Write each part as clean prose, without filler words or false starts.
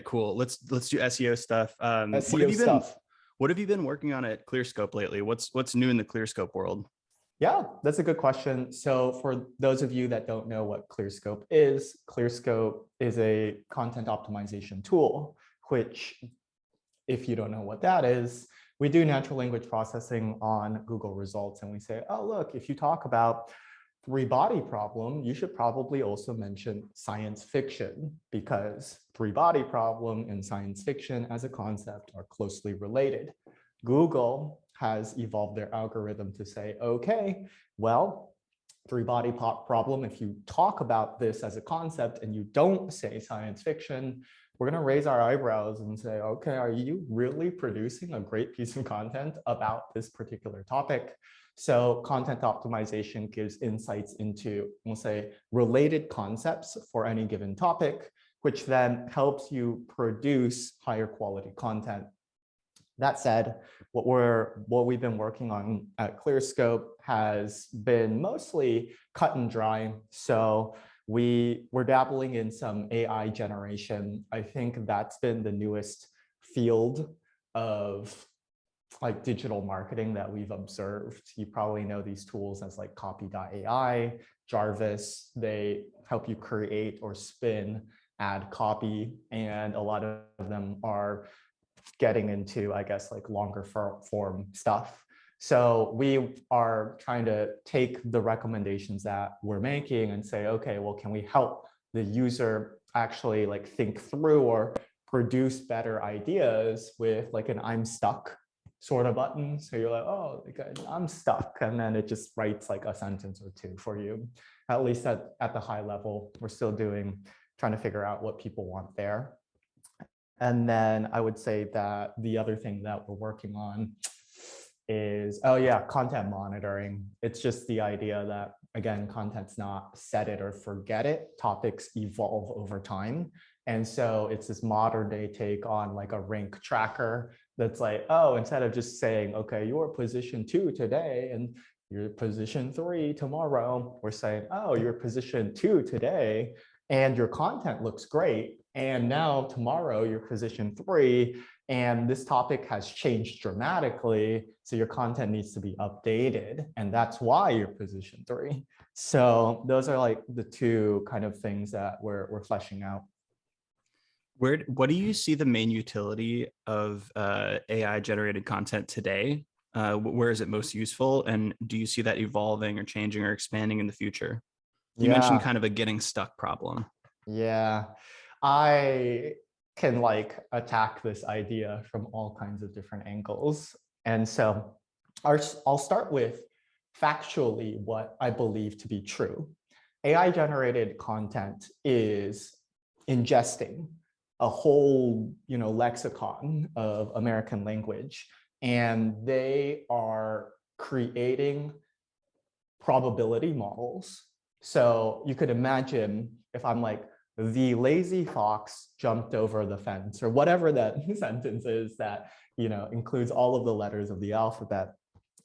Cool. Let's do SEO stuff. SEO stuff. What have you been working on at Clearscope lately? What's new in the Clearscope world? Yeah, that's a good question. So for those of you that don't know what Clearscope is a content optimization tool, which, if you don't know what that is, we do natural language processing on Google results. And we say, oh, look, if you talk about three-body problem, you should probably also mention science fiction, because three-body problem and science fiction as a concept are closely related. Google has evolved their algorithm to say, okay, well, three-body problem, if you talk about this as a concept and you don't say science fiction, we're going to raise our eyebrows and say, okay, are you really producing a great piece of content about this particular topic? So content optimization gives insights into, we'll say, related concepts for any given topic, which then helps you produce higher quality content. That said, what we've been working on at Clearscope has been mostly cut and dry. So we're dabbling in some AI generation. I think that's been the newest field of like digital marketing that we've observed. You probably know these tools as like copy.ai, Jarvis. They help you create or spin ad copy, and a lot of them are getting into, I guess, like longer form stuff. So we are trying to take the recommendations that we're making and say, okay, well, can we help the user actually like think through or produce better ideas with like an I'm stuck sort of button. So you're like, oh, I'm stuck. And then it just writes like a sentence or two for you. At least at the high level, we're still trying to figure out what people want there. And then I would say that the other thing that we're working on is, oh yeah, content monitoring. It's just the idea that, again, content's not set it or forget it. Topics evolve over time. And so it's this modern day take on like a rank tracker that's like, oh, instead of just saying, okay, you're position 2 today and you're position 3 tomorrow, we're saying, oh, you're position 2 today and your content looks great. And now tomorrow you're position 3 and this topic has changed dramatically. So your content needs to be updated. And that's why you're position 3. So those are like the two kind of things that we're fleshing out. What do you see the main utility of AI generated content today? Where is it most useful? And do you see that evolving or changing or expanding in the future? You mentioned kind of a getting stuck problem. Yeah, I can like attack this idea from all kinds of different angles. And so I'll start with factually what I believe to be true. AI generated content is ingesting a whole, lexicon of American language, and they are creating probability models. So you could imagine if I'm like, the lazy fox jumped over the fence, or whatever that sentence is that, includes all of the letters of the alphabet,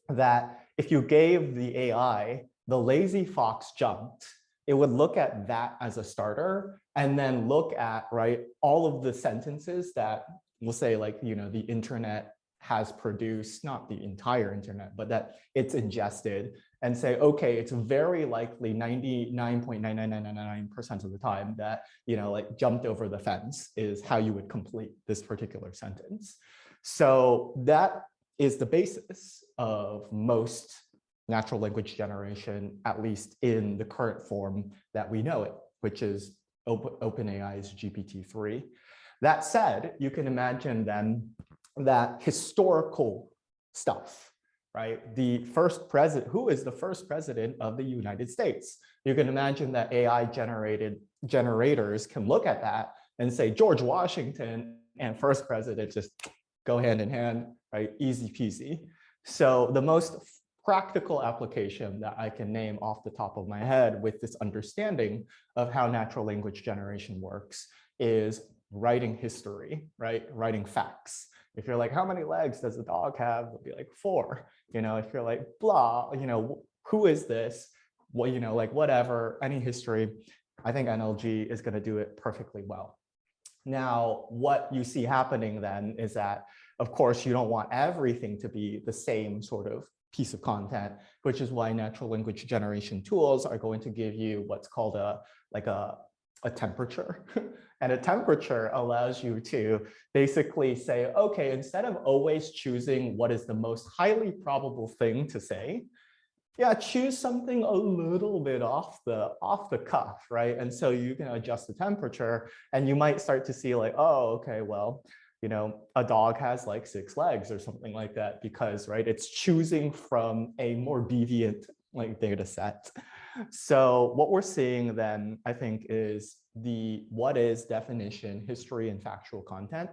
that if you gave the AI, the lazy fox jumped, it would look at that as a starter and then look at, right, all of the sentences that we'll say like, the internet has produced, not the entire internet, but that it's ingested, and say, okay, it's very likely 99.99999% of the time that, like jumped over the fence is how you would complete this particular sentence. So that is the basis of most natural language generation, at least in the current form that we know it, which is OpenAI's GPT-3. That said, you can imagine then that historical stuff, right? The first president, who is the first president of the United States? You can imagine that AI generators can look at that and say George Washington and first president just go hand in hand, right? Easy peasy. So the most practical application that I can name off the top of my head with this understanding of how natural language generation works is writing history, right? Writing facts. If you're like, how many legs does a dog have? It'll be like 4. If you're like, blah, who is this? Well, like whatever, any history, I think NLG is going to do it perfectly well. Now, what you see happening then is that, of course, you don't want everything to be the same sort of piece of content, which is why natural language generation tools are going to give you what's called a temperature. And a temperature allows you to basically say, okay, instead of always choosing what is the most highly probable thing to say, yeah, choose something a little bit off the cuff, right? And so you can adjust the temperature and you might start to see like, oh, okay, well, a dog has like 6 legs or something like that because, right, it's choosing from a more deviant like data set. So what we're seeing then, I think, is the what is definition, history, and factual content.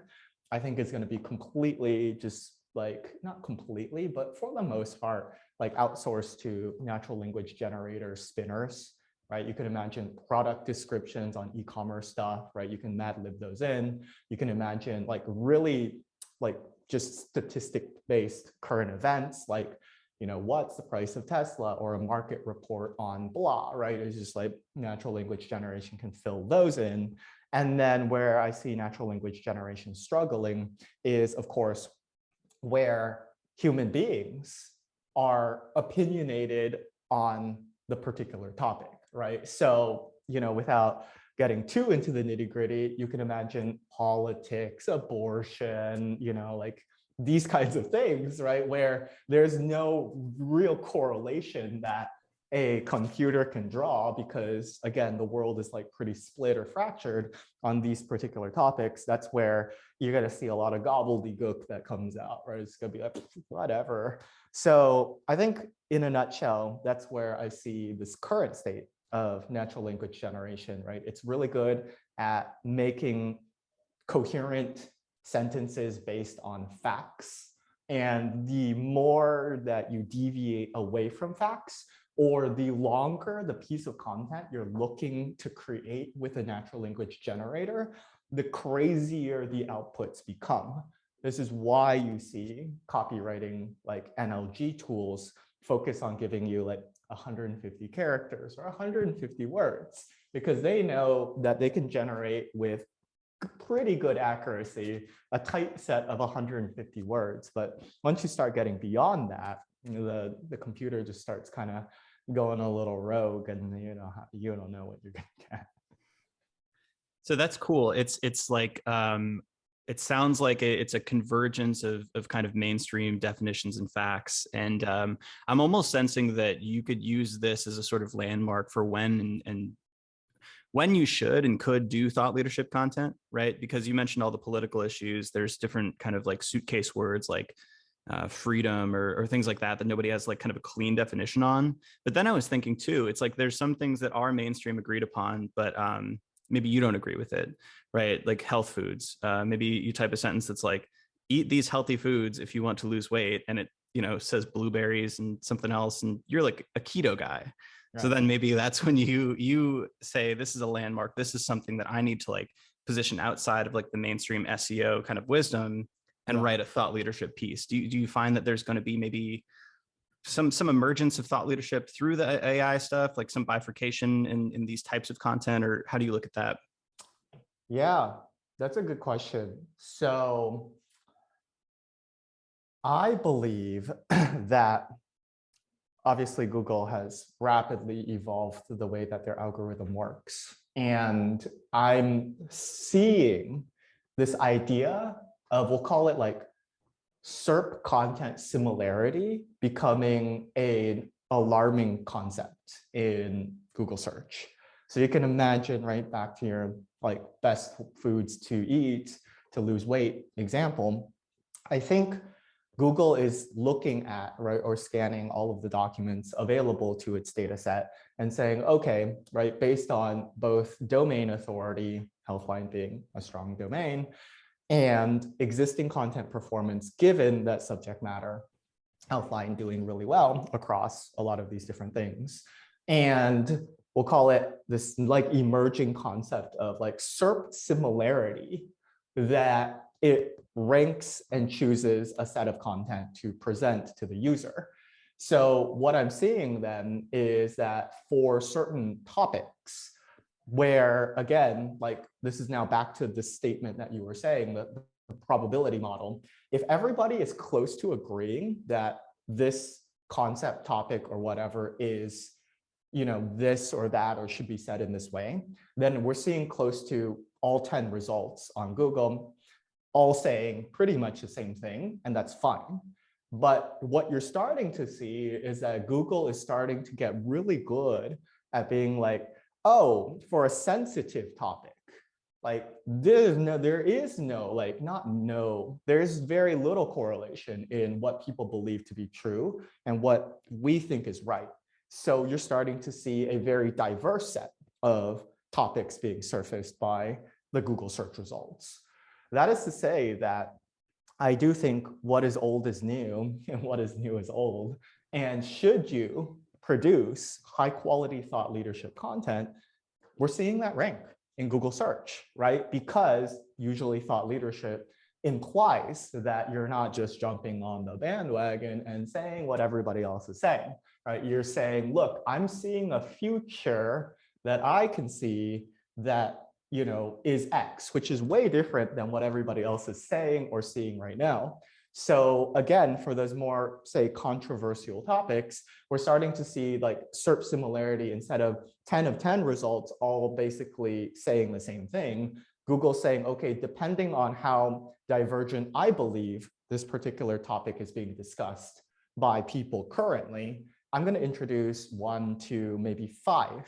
I think is going to be completely just like, not completely, but for the most part, like outsourced to natural language generators, spinners, right? You can imagine product descriptions on e-commerce stuff, right? You can mad lib those in. You can imagine like really like just statistic-based current events, like, what's the price of Tesla or a market report on blah, right? It's just like natural language generation can fill those in. And then where I see natural language generation struggling is, of course, where human beings are opinionated on the particular topic, right? So, without getting too into the nitty gritty, you can imagine politics, abortion, like these kinds of things, right? Where there's no real correlation that a computer can draw because, again, the world is like pretty split or fractured on these particular topics. That's where you're going to see a lot of gobbledygook that comes out, right? It's going to be like, whatever. So I think in a nutshell, that's where I see this current state of natural language generation, right? It's really good at making coherent sentences based on facts. And the more that you deviate away from facts, or the longer the piece of content you're looking to create with a natural language generator, the crazier the outputs become. This is why you see copywriting like NLG tools focus on giving you like 150 characters or 150 words, because they know that they can generate with pretty good accuracy a tight set of 150 words. But once you start getting beyond that, the computer just starts kind of going a little rogue, and you don't know what you're gonna get. So that's cool. It's like it sounds like it's a convergence of kind of mainstream definitions and facts. And I'm almost sensing that you could use this as a sort of landmark for and when you should and could do thought leadership content, right? Because you mentioned all the political issues. There's different kind of like suitcase words like freedom or things like that nobody has like kind of a clean definition on. But then I was thinking too, it's like there's some things that are mainstream agreed upon, but maybe you don't agree with it, right? Like health foods. Maybe you type a sentence that's like, eat these healthy foods if you want to lose weight, and it says blueberries and something else, and you're like a keto guy. Right. So then maybe that's when you say, this is a landmark. This is something that I need to like position outside of like the mainstream SEO kind of wisdom and write a thought leadership piece. Do you find that there's going to be maybe some emergence of thought leadership through the AI stuff, like some bifurcation in these types of content, or how do you look at that? Yeah, that's a good question. So I believe that obviously Google has rapidly evolved the way that their algorithm works. And I'm seeing this idea of, we'll call it like SERP content similarity becoming an alarming concept in Google search. So you can imagine, right, back to your like best foods to eat to lose weight example, I think Google is looking at, right, or scanning all of the documents available to its data set and saying, okay, right, based on both domain authority, Healthline being a strong domain, and existing content performance, given that subject matter, Healthline doing really well across a lot of these different things. And we'll call it this like emerging concept of like SERP similarity, that it ranks and chooses a set of content to present to the user. So what I'm seeing then is that for certain topics, where again, like this is now back to the statement that you were saying, that the probability model, if everybody is close to agreeing that this concept, topic, or whatever is, this or that, or should be said in this way, then we're seeing close to all 10 results on Google all saying pretty much the same thing, and that's fine. But what you're starting to see is that Google is starting to get really good at being like, oh, for a sensitive topic, like there's very little correlation in what people believe to be true and what we think is right. So you're starting to see a very diverse set of topics being surfaced by the Google search results. That is to say that I do think what is old is new and what is new is old. And should you produce high quality thought leadership content, we're seeing that rank in Google search, right? Because usually thought leadership implies that you're not just jumping on the bandwagon and saying what everybody else is saying, right? You're saying, look, I'm seeing a future that I can see that is X, which is way different than what everybody else is saying or seeing right now. So again, for those more, say, controversial topics, we're starting to see like SERP similarity instead of 10 of 10 results all basically saying the same thing. Google saying, okay, depending on how divergent I believe this particular topic is being discussed by people currently, I'm going to introduce 1 to maybe 5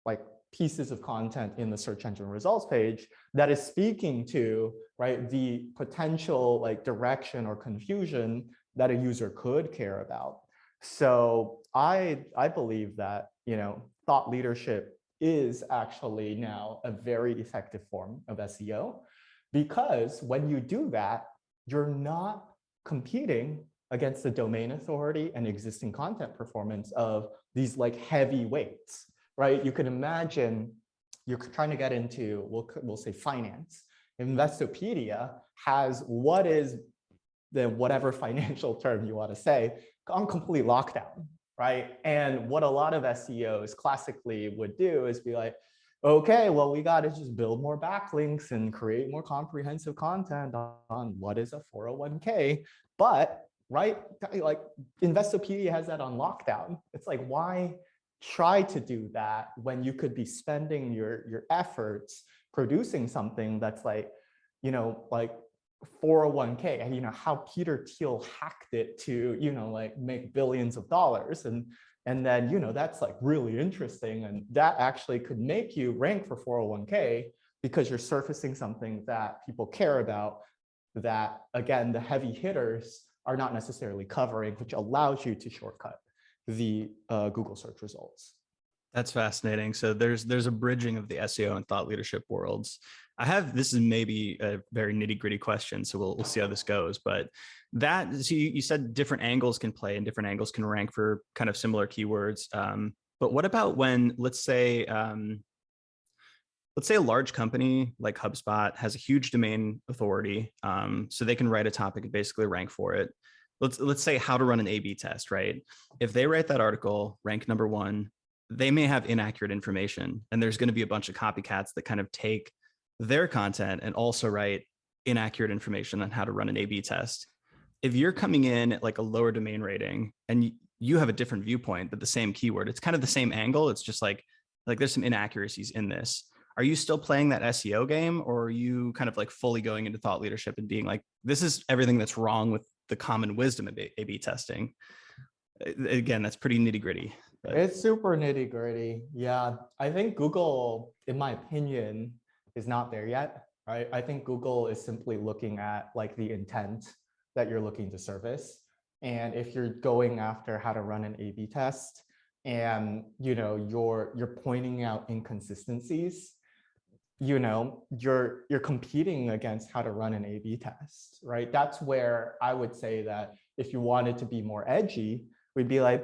like pieces of content in the search engine results page that is speaking to, right, the potential like direction or confusion that a user could care about. So I believe that, thought leadership is actually now a very effective form of SEO, because when you do that, you're not competing against the domain authority and existing content performance of these like heavy weights. Right? You can imagine you're trying to get into, we'll say finance. Investopedia has what is the whatever financial term you want to say on complete lockdown, right? And what a lot of SEOs classically would do is be like, okay, well, we got to just build more backlinks and create more comprehensive content on what is a 401k. But, right, like Investopedia has that on lockdown. It's like, why try to do that when you could be spending your efforts producing something that's like, like 401k, and how Peter Thiel hacked it to, like make billions of dollars. And then, that's like really interesting. And that actually could make you rank for 401k because you're surfacing something that people care about, that again, the heavy hitters are not necessarily covering, which allows you to shortcut the Google search results. That's fascinating. So there's a bridging of the SEO and thought leadership worlds. This is maybe a very nitty gritty question, so we'll see how this goes. But so you said different angles can play and different angles can rank for kind of similar keywords. But what about when, let's say a large company like HubSpot has a huge domain authority, so they can write a topic and basically rank for it. Let's say how to run an A/B test, right? If they write that article, rank number 1, they may have inaccurate information, and there's going to be a bunch of copycats that kind of take their content and also write inaccurate information on how to run an A/B test. If you're coming in at like a lower domain rating and you have a different viewpoint, but the same keyword, it's kind of the same angle. It's just like there's some inaccuracies in this. Are you still playing that SEO game, or are you kind of like fully going into thought leadership and being like, this is everything that's wrong with the common wisdom of A/B testing? Again, that's pretty nitty gritty. It's super nitty gritty. Yeah, I think Google, in my opinion, is not there yet, right? I think Google is simply looking at like the intent that you're looking to service. And if you're going after how to run an A/B test and you're pointing out inconsistencies, you're competing against how to run an A/B test, right? That's where I would say that if you wanted to be more edgy, we'd be like,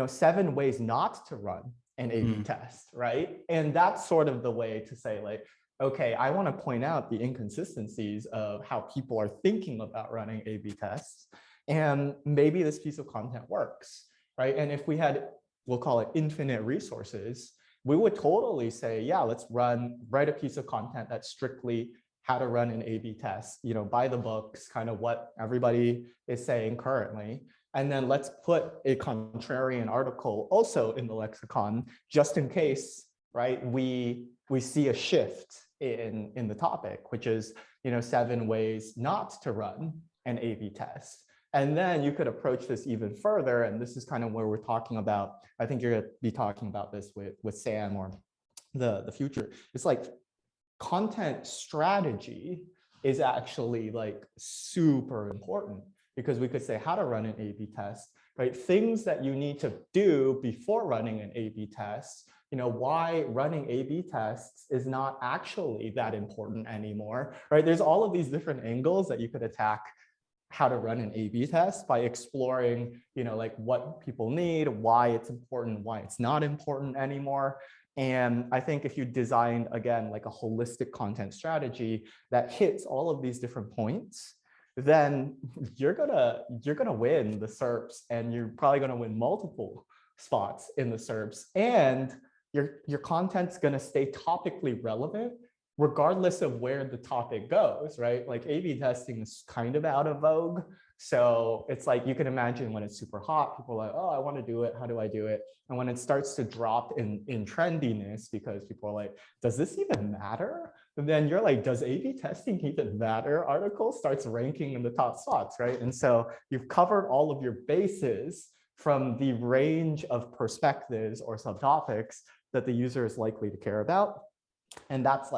7 ways not to run an A/B test, right? And that's sort of the way to say like, okay, I want to point out the inconsistencies of how people are thinking about running A/B tests. And maybe this piece of content works, right? And if we had, we'll call it infinite resources, we would totally say, yeah, let's write a piece of content that's strictly how to run an A/B test, by the books, kind of what everybody is saying currently. And then let's put a contrarian article also in the lexicon, just in case, right, we see a shift in the topic, which is, 7 ways not to run an A/B test. And then you could approach this even further. And this is kind of where we're talking about, I think you're going to be talking about this with Sam or the future. It's like content strategy is actually like super important, because we could say how to run an A/B test, right? Things that you need to do before running an A/B test, why running A/B tests is not actually that important anymore, right? There's all of these different angles that you could attack how to run an A/B test by exploring, like what people need, why it's important, why it's not important anymore. And I think if you design, again, like a holistic content strategy that hits all of these different points, then you're gonna win the SERPs, and you're probably gonna win multiple spots in the SERPs, and your content's gonna stay topically relevant regardless of where the topic goes, right? Like A/B testing is kind of out of vogue. So it's like, you can imagine when it's super hot, people are like, oh, I want to do it. How do I do it? And when it starts to drop in trendiness, because people are like, does this even matter? And then you're like, does A/B testing even matter? Article starts ranking in the top spots, right? And so you've covered all of your bases from the range of perspectives or subtopics that the user is likely to care about. And that's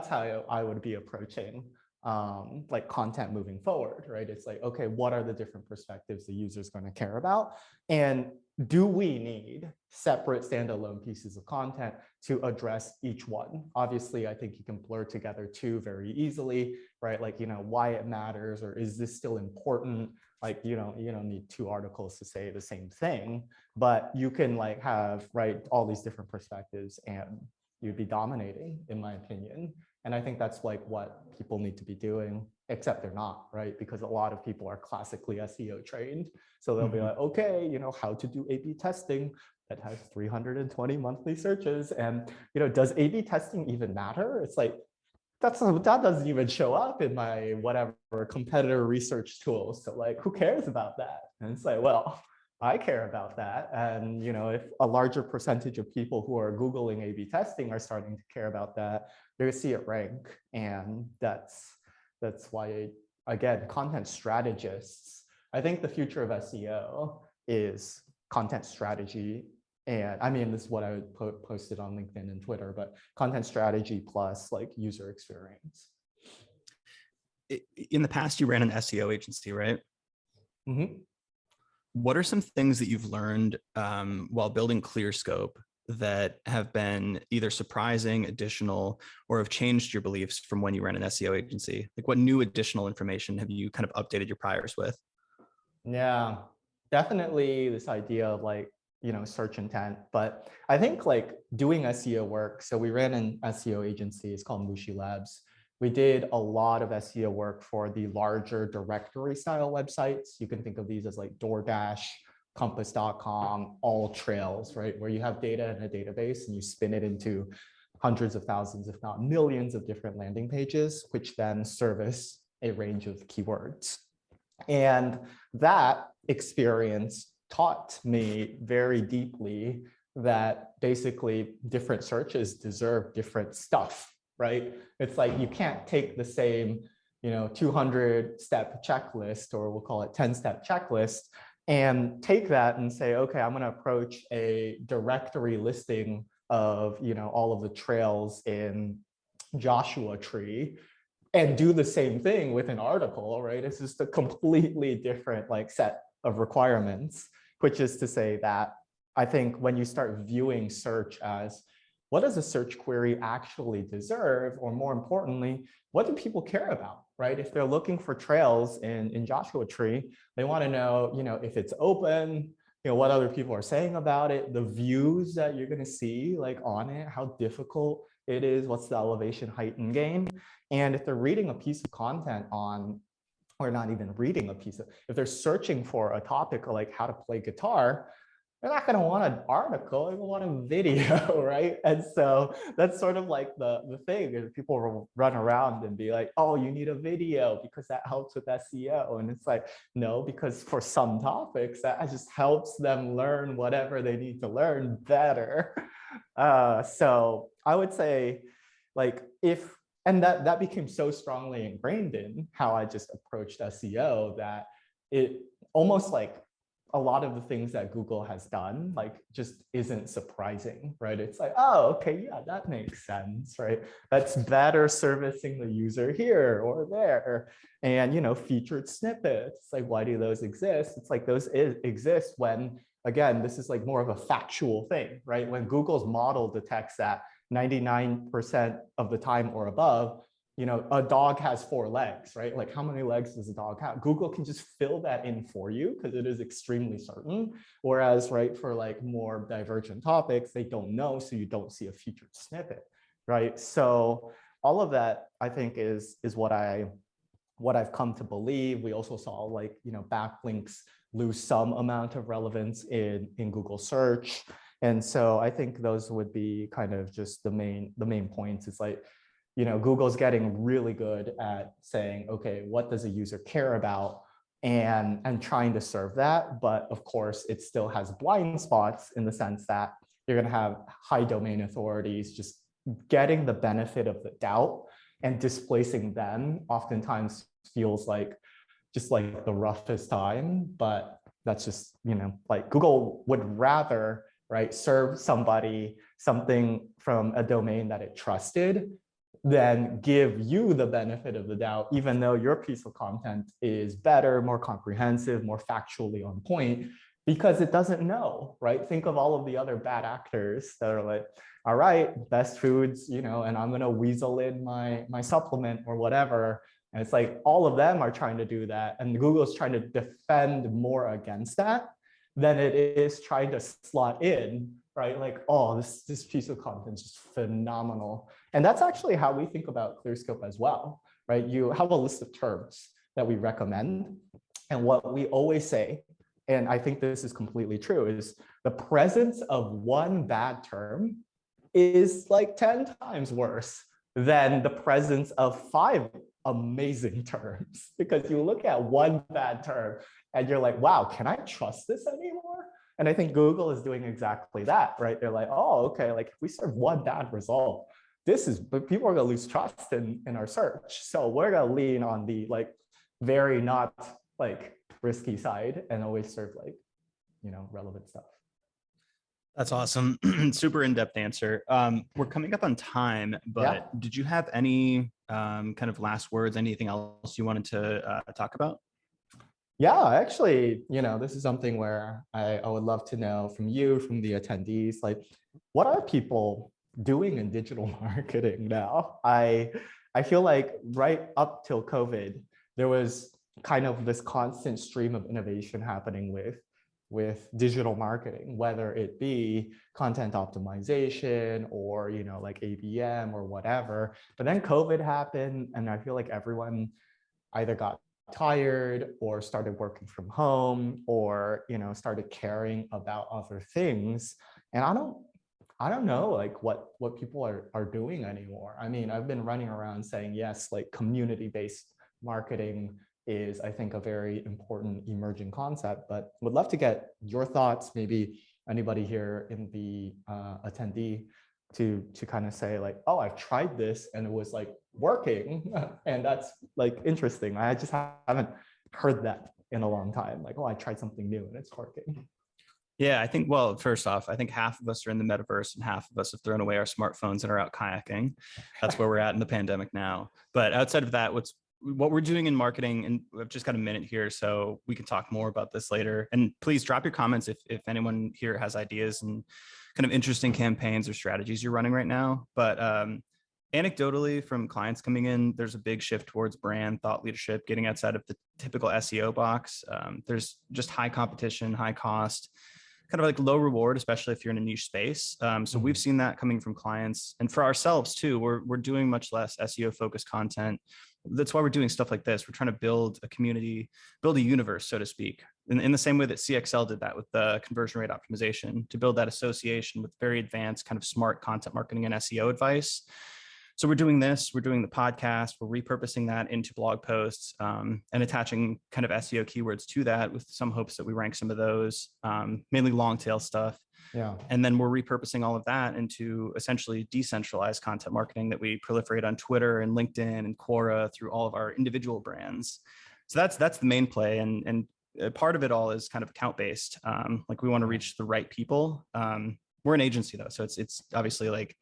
how I would be approaching like content moving forward, right? It's like, okay, what are the different perspectives the user is going to care about? And do we need separate standalone pieces of content to address each one? Obviously, I think you can blur together two very easily, right? Like, why it matters, or is this still important? Like, you don't need 2 articles to say the same thing, but you can like have, right, all these different perspectives, and you'd be dominating, in my opinion. And I think that's like what people need to be doing, except they're not, right? Because a lot of people are classically SEO trained. So they'll be like, okay, how to do A/B testing that has 320 monthly searches. And, does A/B testing even matter? It's like, that doesn't even show up in my whatever competitor research tools. So like, who cares about that? And it's like, well, I care about that. And if a larger percentage of people who are Googling A/B testing are starting to care about that, they're gonna see it rank. And that's why, again, content strategists, I think the future of SEO is content strategy. And I mean, this is what I would posted on LinkedIn and Twitter, but content strategy plus like user experience. In the past, you ran an SEO agency, right? Mm-hmm. What are some things that you've learned while building Clearscope that have been either surprising, additional, or have changed your beliefs from when you ran an SEO agency? Like, what new additional information have you kind of updated your priors with? Yeah, definitely this idea of like, search intent. But I think like doing SEO work. So we ran an SEO agency. It's called Mushi Labs. We did a lot of SEO work for the larger directory style websites. You can think of these as like DoorDash, Compass.com, all trails, right? Where you have data in a database and you spin it into hundreds of thousands, if not millions of different landing pages, which then service a range of keywords. And that experience taught me very deeply that basically different searches deserve different stuff, right? It's like you can't take the same 200-step checklist, or we'll call it 10-step checklist, and take that and say, okay, I'm going to approach a directory listing of all of the trails in Joshua Tree and do the same thing with an article, right? It's just a completely different like set of requirements, which is to say that I think when you start viewing search as what does a search query actually deserve, or more importantly, what do people care about, right? If they're looking for trails in Joshua Tree, they want to know, if it's open, what other people are saying about it, the views that you're going to see like on it, how difficult it is, what's the elevation, height, and gain. And if they're reading a piece of content on, or not even reading a piece of, if they're searching for a topic like how to play guitar, they're not going to want an article, they want a video, right? And so that's sort of like the thing is people will run around and be like, oh, you need a video because that helps with SEO. And it's like, no, because for some topics that just helps them learn whatever they need to learn better. So I would say like if, and that became so strongly ingrained in how I just approached SEO that it almost like a lot of the things that Google has done, like just isn't surprising, right? It's like, oh, okay, yeah, that makes sense, right? That's better servicing the user here or there. And, featured snippets, like, why do those exist? It's like those exist when, again, this is like more of a factual thing, right? When Google's model detects that 99% of the time or above, a dog has 4 legs, right? Like how many legs does a dog have? Google can just fill that in for you because it is extremely certain. Whereas, right, for like more divergent topics, they don't know, so you don't see a featured snippet, right? So all of that, I think, is what I've come to believe. We also saw like, backlinks lose some amount of relevance in Google search. And so I think those would be kind of just the main points. It's like, Google's getting really good at saying, okay, what does a user care about? And trying to serve that. But of course, it still has blind spots in the sense that you're going to have high domain authorities just getting the benefit of the doubt, and displacing them oftentimes feels like just like the roughest time. But that's just, like Google would rather, right, serve somebody something from a domain that it trusted than give you the benefit of the doubt, even though your piece of content is better, more comprehensive, more factually on point, because it doesn't know, right? Think of all of the other bad actors that are like, all right, best foods, and I'm going to weasel in my supplement or whatever. And it's like all of them are trying to do that. And Google's trying to defend more against that than it is trying to slot in, right? Like, oh, this piece of content is just phenomenal. And that's actually how we think about Clearscope as well, right? You have a list of terms that we recommend. And what we always say, and I think this is completely true, is the presence of one bad term is like 10 times worse than the presence of 5 amazing terms. Because you look at one bad term and you're like, wow, can I trust this anymore? And I think Google is doing exactly that, right? They're like, oh, okay, like if we serve one bad result, but people are gonna lose trust in our search. So we're gonna lean on the like very not like risky side and always serve like, relevant stuff. That's awesome. Super in-depth answer. We're coming up on time, but Yeah. did you have any kind of last words, anything else you wanted to talk about? Yeah, actually, this is something where I would love to know from you, from the attendees, like, what are people doing in digital marketing now? I feel like right up till COVID, there was kind of this constant stream of innovation happening with digital marketing, whether it be content optimization or, like ABM or whatever. But then COVID happened, and I feel like everyone either got tired or started working from home or started caring about other things. And I don't know like what people are doing anymore. I mean, I've been running around saying yes, like community-based marketing is, I think, a very important emerging concept, but would love to get your thoughts, maybe anybody here in the attendee, to kind of say like, oh, I've tried this and it was like working. And that's like interesting. I just haven't heard that in a long time. Like, oh, I tried something new and it's working. Yeah, I think, well, first off, I think half of us are in the metaverse and half of us have thrown away our smartphones and are out kayaking. That's where we're at in the pandemic now. But outside of that, what we're doing in marketing, and we've just got a minute here, so we can talk more about this later. And please drop your comments if anyone here has ideas and kind of interesting campaigns or strategies you're running right now. But anecdotally, from clients coming in, there's a big shift towards brand thought leadership, getting outside of the typical SEO box. There's just high competition, high cost, kind of like low reward, especially if you're in a niche space. So we've seen that coming from clients, and for ourselves too. We're doing much less SEO focused content. That's why we're doing stuff like this. We're trying to build a community, build a universe, so to speak, in the same way that CXL did that with the conversion rate optimization, to build that association with very advanced kind of smart content marketing and SEO advice. So we're doing this, we're doing the podcast, we're repurposing that into blog posts, and attaching kind of SEO keywords to that with some hopes that we rank some of those, mainly long tail stuff. Yeah. And then we're repurposing all of that into essentially decentralized content marketing that we proliferate on Twitter and LinkedIn and Quora through all of our individual brands. So that's the main play. And part of it all is kind of account based. Like we want to reach the right people. We're an agency though, so it's obviously like,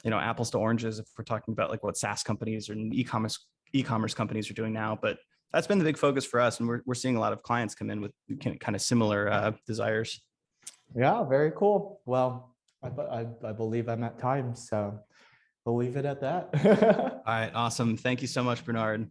apples to oranges if we're talking about like what SaaS companies or e-commerce companies are doing now. But that's been the big focus for us, and we're seeing a lot of clients come in with kind of similar desires. Yeah, very cool. Well, I believe I'm at time, so we'll leave it at that. All right, awesome. Thank you so much, Bernard.